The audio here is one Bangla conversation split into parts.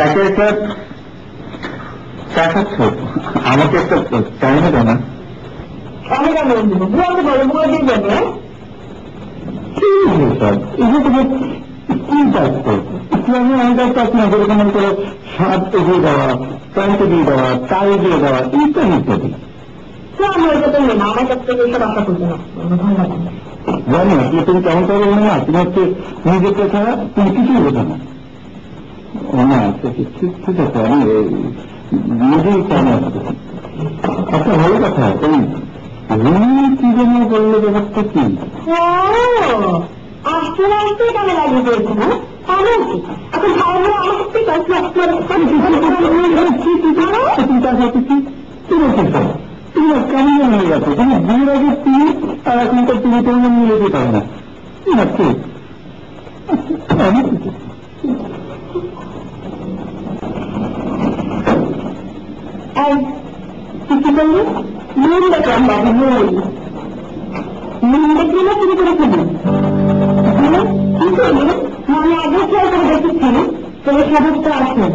একে একটা চা খাচ্ছ, আমাকে একটা চাই না কেন? আমি কেন দিব বুয়াকে বলো, বুয়া দিবেন না। কি দায়িত্ব ইসলামী আইনটা না, যেরকম করে সাত এগিয়ে দেওয়া, প্যান্ট দিয়ে দেওয়া, টাই দিয়ে দেওয়া, ইত্যাদি ইত্যাদি। আমি ওইটা তো নেই না, আমার কাছ থেকে এসব আশা করছি না। ধন্যবাদ। জানি না তুমি কেমন করে বলবে না, তুমি হচ্ছে নিজেকে ছাড়া তুমি কিছুই বোঝো না। না ঠিক আছে, আমি নিজেই চাই না। একটা ভালো কথা, এই কি যেন বললে ব্যাপারটা কি? আসতে আসতে কেমন লাগিয়ে দিয়েছে না, তাহলে কি এখন ভালো আমাকে ঠিক আছে। তুমি কেমন নিয়ে গেছো, তুমি বিয়ের আগে তুমি আর এখনকার তুমি তোমার নিয়ে যেতে পারো না। ঠিক আমি কি বললি? নুন দেখলাম বাবু, নুন দেখলি না শুরু করে ফেলি। কি করলি? আমি আগে খেয়াল করে দেখেছি তবে স্বভাবটা আছে,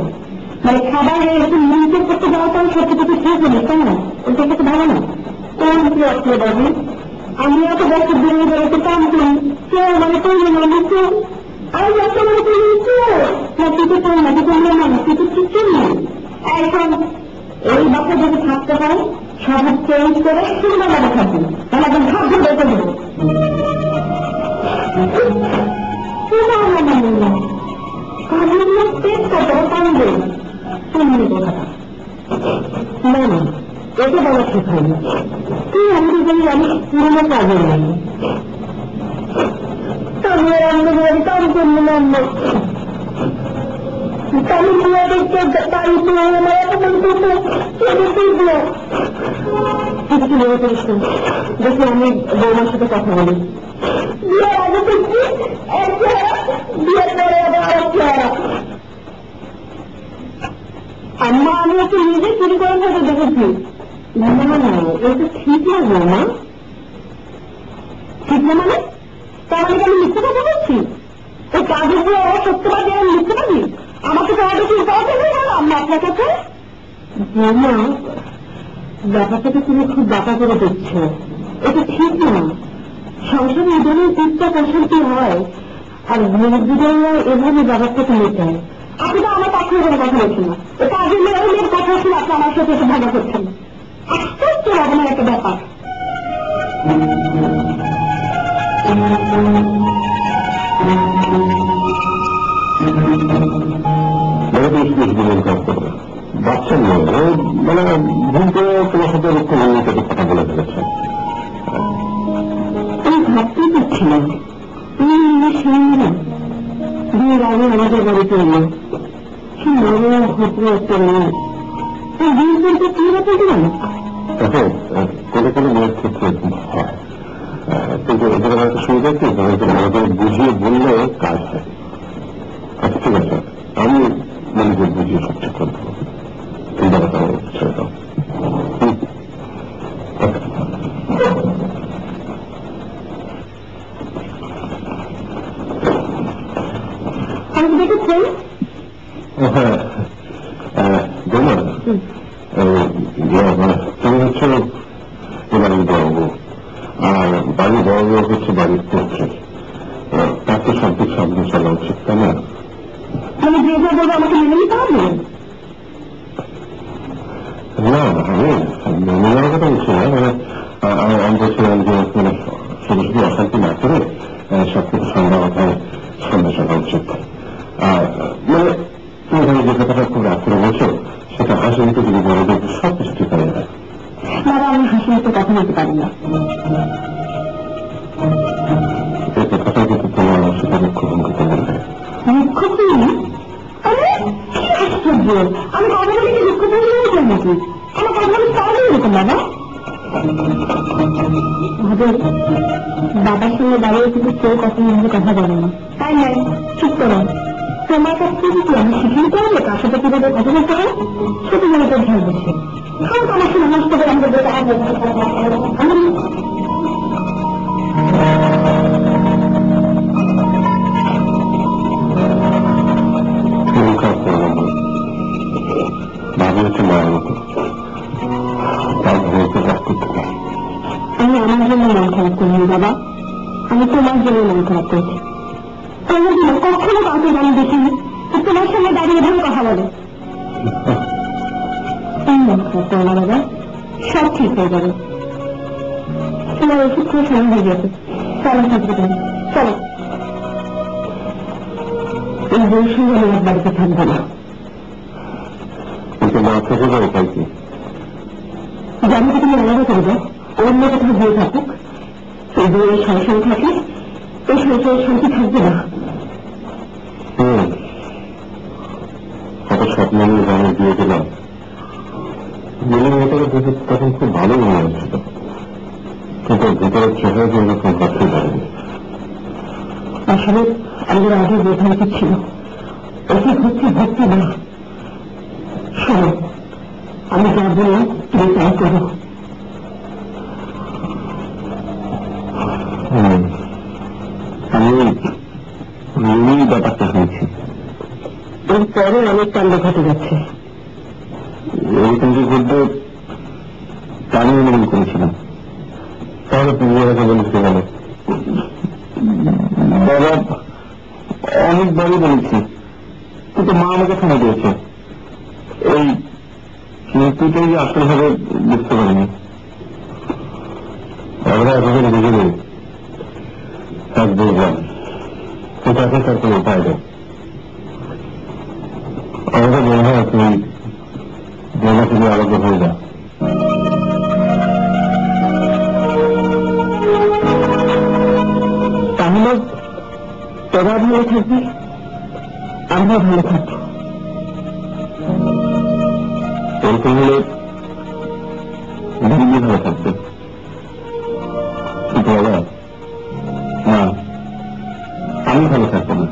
মানে খাবার এরকম নুন চেক করতে যাওয়া তো সত্যি কিছু খেয়ে ফেলিস, তাই না? ওইটা তো ভালো না। কোন কি আসলে বাবু, আমি এত বছর দূরে বেড়াতে কাম করি, কেউ মানে তৈরি মানুষ, আমি একটা মনে করি না তুই তো তোর মাঝে তোমরা মানুষ, তুই তো কিছু নেই। এখন এই বাচ্চা যদি থাকতে পারে স্বভাব চেঞ্জ করে সুন্দর ভাবে থাকবে, তাহলে একদম ভাব ধরে রেখে দেবো। না না, এটা বলা ঠিক হয়নি। তুই আমাদের বলি আমি পুরোনো কাজের নেই, আমি রান্নাঘরে কাজ করবো না। আমি বুয়া দেখতে বাড়িতে আমার অপমান করতে কিছু মনে করিস না। দেখি আমি বৌমার সাথে কথা বলি। বিয়ের আগে দেখছি এক চেহারা, বিয়ের পরে আবার আরেক চেহারা। আম্মা আমি ওকে নিজে চুরি করে থাকে দেখেছি। না না না, এটা ঠিক না বৌমা। ঠিক না মানে? তাহলে কি আমি মিথ্যে কথা বলছি? ওই কাজের যে ওরা সত্যবাদী আমি মিথ্যে পারি? আমাকে তো আগে কি উপায় দেবে না আমি আপনার কাছে? বৌমা, ব্যাপারটাকে তুমি খুব বাঁকা করে দিচ্ছ, এটা ঠিক না। সংসারে এই ধরনের চিন্তা প্রশান্তি হয়, আর বিরোধীরা এভাবে ব্যাপারটাকে মেটায়। আপনি তো আমার পক্ষে কোনো কথা বলছেন না, ও কাজের মেয়ের কথা ছিল আপনি আমার সাথে এসে ভালো করছেন। আশ্চর্য রকমের একটা ব্যাপার। বাচ্চা মেয়ে মানে ভুল করে তোমার সাথে কথা বলে ফেলেছে। আমি ভাবতেই পারছিলাম বিয়ের আগে আমাদের বাড়িতে এলো, কি মনে ঘটল একটা মেয়ে। বিয়ে করতে কি ব্যাপার দিলাম? দেখো, কোনো কোনো মেয়ের ক্ষেত্রে হয়, কিন্তু এদের একটা সুবিধা কি, বুঝিয়ে বললে কাজ হয়। আচ্ছা ঠিক আছে, আমি মনে করি বুঝিয়ে সব ঠিক করতে হবে। এই ব্যাপারটা ছেড়ে দাও। আমি দেখেছেন তুমি হচ্ছে বাড়ির বড় বউ, আর বাড়ির বড় বউ হচ্ছে বাড়ির পক্ষে, তার তো সব দিক সামনে চলা উচিত, তাই না? আমি যে বলবো আমাকে মেনে নিতে হবে না, আমি মেনে নেওয়ার কথা বলছি না, মানে আমি বলছিলাম যে মানে শুধু শুধু অশান্তি না করে সবকিছু সন্ধ্যা কথায় সন্ধ্যা চলা উচিত। আর মানে তুমি ধরো যে কথাটা খুব রাগ করে বলছো, সেটা হাসি মুখে যদি বলে দেখবে সব কিছু ঠিক হয়ে যায়। বাবা, আমি হাসি মুখে কথা বলতে পারি না। এই কথাটা কিন্তু তোমার সেটা মুখ্য ভূমিকা বলবে। মুখ্য ভূমি? আশ্চর্য, আমি কথা বলি কি মুখ্য ভূমি হয়েছেন নাকি? আমার কথা বলি তাহলে এরকম বাবা। বাবার সঙ্গে দাঁড়িয়ে কিন্তু কেউ কখনো আমাকে কথা বলে না, তাই নাই চুপ করো। তোমার কাছ থেকে কি আমি শিখিয়ে পারবো কার সাথে কিভাবে কথা বলতে হয়? ছোট মনে তো ধ্যান বসে আমার সময় নষ্ট করে আমাদের হচ্ছে মায়ের মতো, তার ঘরেতে রাগ করতে পারে। আমি আমার জন্য মন খারাপ করিনি বাবা, আমি তোমার জন্য মন খারাপ করছি। কোনোদিনও কখনো কাউকে আমি দেখিনি তোমার সঙ্গে দাঁড়িয়ে ধরে কথা বলে। মন খারাপ করো না বাবা, সব ঠিক হয়ে যাবে। তোমার ওষুধ খুব সময় হয়ে গেছে, চলো থাকবে তুমি, চলো। এই বউর সঙ্গে আমি এক বাড়িতে থাকবো না। কিন্তু মা থেকে যাবে তাই কি? জানি তো তুমি আলাদা করে দাও, অন্য কোথাও গিয়ে থাকুক। এই বউয়ের সংসার থাকে, এই সংসারের শান্তি থাকবে না। কত স্বপ্ন নিয়ে গ্রামে দিয়ে দিলাম, মেয়ের মেয়েটাকে দেখে তখন খুব ভালো মনে হচ্ছিল, কিন্তু ভিতরের চেহারা দিয়ে যখন ভাবতে পারেনি। আসলে আমাদের আগে বোঝা উচিত ছিল, ওকে ঘুরতে ভর্তি না। শোনো, আমি যা বললাম তুমি তাই করো। আমি ব্যাপারটা শুনছি, এরপরে অনেক কাণ্ড ঘটে যাচ্ছে। এরকম যে ঘটবে আমি অনুমান করেছিলাম। তাহলে তুমি আমাকে বলেছি বলো? বাবা অনেকবারই বলেছি, কিন্তু মা আমাকে সময় দিয়েছে। এই মৃত্যুটাই আসল ভাবে বুঝতে পারিনি। আমরা এতদিন বুঝে নেই, আজ বুঝলাম, কিন্তু এখন তার কোনো উপায় নেই। আমাদের মনে হয় তুমি বলা তুমি আলাদা হয়ে যাও। তাহলে তোরা ভালো থাকবি, আমরা ভালো থাকবো। এরকম হলে দিল্লি ভালো থাকবে, কিন্তু বাবা না, আমি ভালো থাকবো না।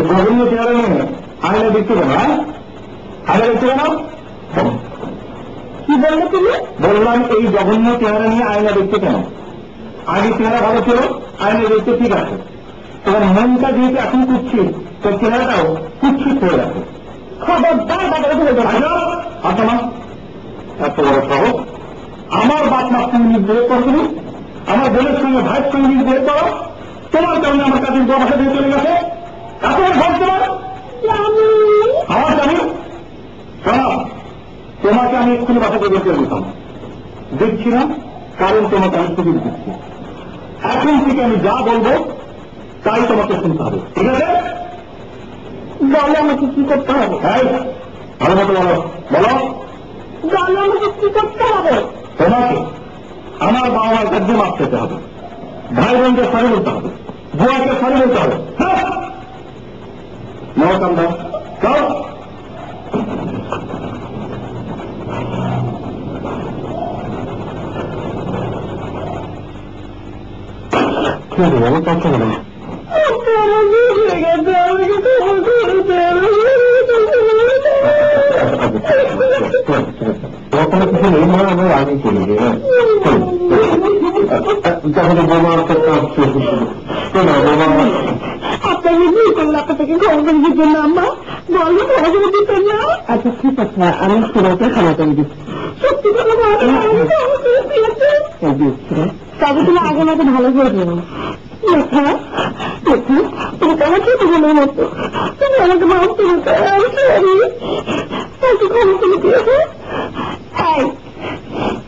জঘন্য চেহারা নিয়ে আয়না দেখতে কেন? আয়না দেখতে কেন? কি বললে তুমি? বললাম এই জঘন্য চেহারা নিয়ে আয়না দেখতে কেন? আগে চেহারা ভালো ছিল, আয়না দেখতে ঠিক আছে। তোমার মনটা যেহেতু এখন কুচ্ছিত, তোর চেহারাটাও কুচ্ছিত হয়ে গেছে। খবরদার বাজারে ধরে দেবো। আচ্ছা মা, এত বড় সাহস! আমার বাপ মা সঙ্গে বিয়ে করবি, আমার বোনের সঙ্গে ভাইয়ের সঙ্গে বিয়ে করো, তোমার কারণে আমার কাছে বাসা দিয়ে চলে গেছে। এত বড় ভাব তোমার! আমার জানি শোনো, তোমাকে আমি এক্ষুনি বাসা থেকে বের করে দিতাম, দেখছি না, কারণ তোমাকে আমি সুযোগ দিচ্ছি। এখন থেকে আমি যা বলবো তাই তোমাকে শুনতে হবে, ঠিক আছে? বলো আমাকে কি করতে হবে? ভালো মতো বলো, বলো বলো আমাকে কি করতে হবে? তোমাকে আমার বাবা মার কাছে মাপ পেতে হবে, ভাই বোনকে সরি বলতে হবে, বুয়াকে সরি বলতে হবে। নমস্কার দাও, চল। ঠিক আছে, বলো পাচ্ছ না। কোনো কিছু নেই, মানে আমরা আগে করি তাহলে বোমা আপনাকে বিয়ে করলে আপনাকে ক্ষমা করে দিতেন না আম্মা? বলো ক্ষমা করে দিতেন না? আচ্ছা ঠিক আছে, আমি সুরতে ক্ষমা করে দিচ্ছি। সত্যি করে তবে তুমি আগে মতো ভালো হয়ে যাবে। তুমি তোমার ছোট বোনের মতো, তুমি আমাকে মাফ করে দাও। আমাকে ক্ষমা করে দিয়েছে।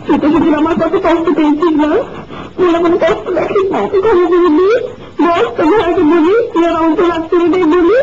তুই তো সেদিন আমার কত কষ্ট পেয়েছিস না, মনে মনে কষ্ট রাখিস না, তুই ক্ষমা করে দিই। বল তো ভাইকে বলি, তুই আর অন্ত রাখতে বলি।